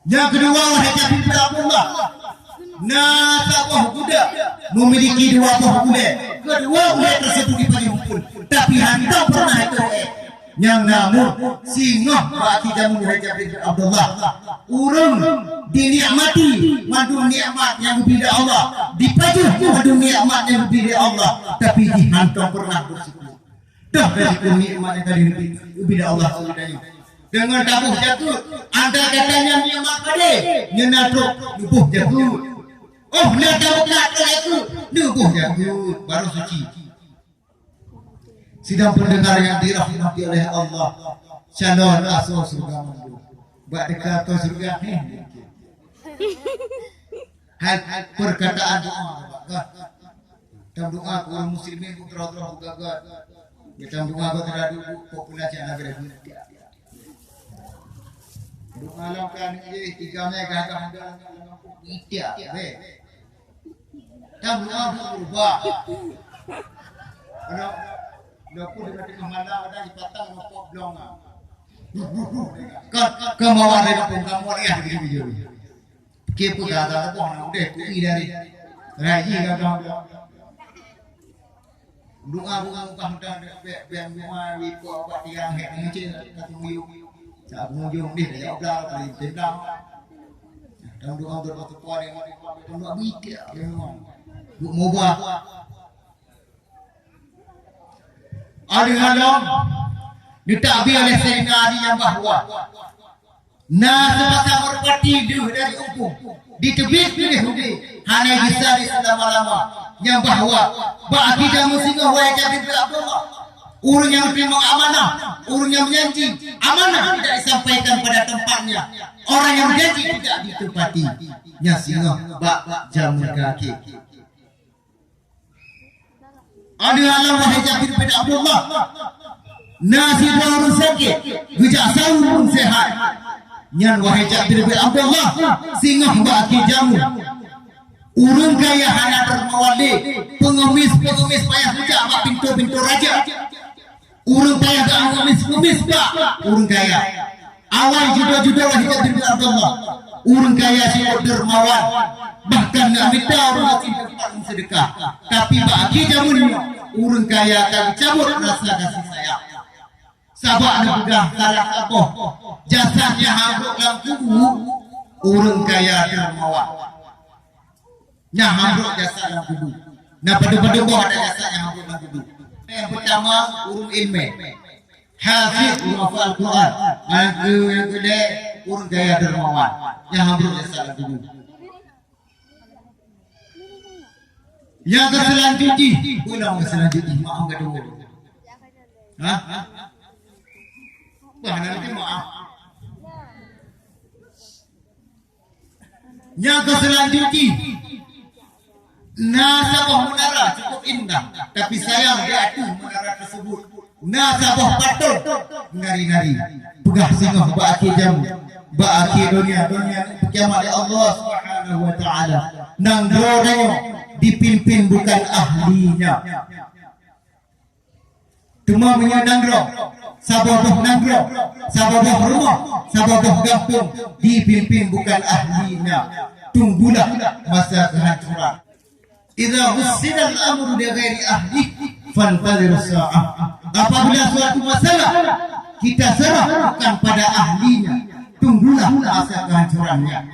Yang kedua, wahai Jabir bin Abdullah, nasabah budak memiliki dua buah budak. Kedua budak tersebut diberi hukum, tapi hendak pernah itu yang namun singoh bagi jamu wahai Jabir bin Abdullah. Urung dinikmati madu nikmat yang berbeda Allah, dipajuh madu nikmat yang berbeda Allah, tapi dihantam pernah bersyukur. Dah dari nikmat yang tadi berbeda Allah Subhanahu. Dengan tabuh jatuh, anda katanya nikmat pada nyenatuk nubuh jatuh. Oh, nak tahu nak itu nubuh jatuh baru suci. Sidang pendengar yang dirahmati oleh Allah, calon asal surga mandu. Buat dekat atau surga ni. Hal perkataan doa. Dalam doa kaum muslimin putra-putra gagak. Dalam doa terhadap populasi negara kita. Doa lakukan ini tiganya gagak tidak. Dalam doa berubah. Kalau dapur dekat tengah malam ada di patang ngopok blong. Kemauan dari pengamuan ya begitu. Kepo kata apa nak udah kui dari raji kata. Doa bukan bukan dah biar doa wipo apa tiang hek ngece kata muyu. Tak mujung dia dah obral kali tendang. Dan doa berapa yang doa mikir memang. Bu mubah. Alang-alang ditakbir oleh Sayyidina Ali yang bahawa sebab merpati dari hukum ditebis oleh Hudi hanya bisa selama-lama yang bahawa bagi jamu singgah wahai Jabir bin Abdullah, urang yang terima amanah, urang yang menjanji amanah tidak disampaikan pada tempatnya, orang yang berjanji tidak ditepati nya singgah bak jamu kaki. Alang-alang wahai Jabir bin Abdullah, nasi baru sakit, bijak sahur pun sehat. Nyan wahai Jabir bin Abdullah, singgah bagi jamu. Urung kaya hanya termawali, pengemis payah bijak mak pintu-pintu raja. Urung kaya tak pengemis pak, urung kaya. Awal juda-juda wahai Jabir bin Abdullah, urung kaya si dermawan. Bahkan nak minta orang tidak sedekah, tapi bagi jamunya urang kaya akan cabut rasa kasih sayang. Sabak nak pegang salah apa jasadnya hambruk dalam tubuh urang kaya dermawan. Nya hambruk jasad dalam tubuh. Nah pada bawah ada jasad yang hambruk dalam tubuh. Yang pertama urang ilmu, hafiz hafal Quran. Yang kedua urang kaya dermawan, yang hambruk jasad dalam tubuh. Yang selanjutnya, ulang selanjutnya, maaf kedua. Hah? Wah, nanti maaf. Yang selanjutnya, nasabah menara cukup indah, tapi sayang dia itu menara tersebut. Nasabah patut ngari-ngari, pegah singgah baki jam, baki dunia kiamat ya Allah Subhanahu wa taala. Nang dronyo dipimpin bukan ahlinya. Cuma menyandang sababah nanggro, sababah rumah, sababah kampung dipimpin bukan ahlinya. Tunggulah masa kehancuran. Idza husina al-amru li ghairi ahli fantazir as-sa'ah. Apabila suatu masalah kita serah bukan pada ahlinya, tunggulah masa kehancurannya.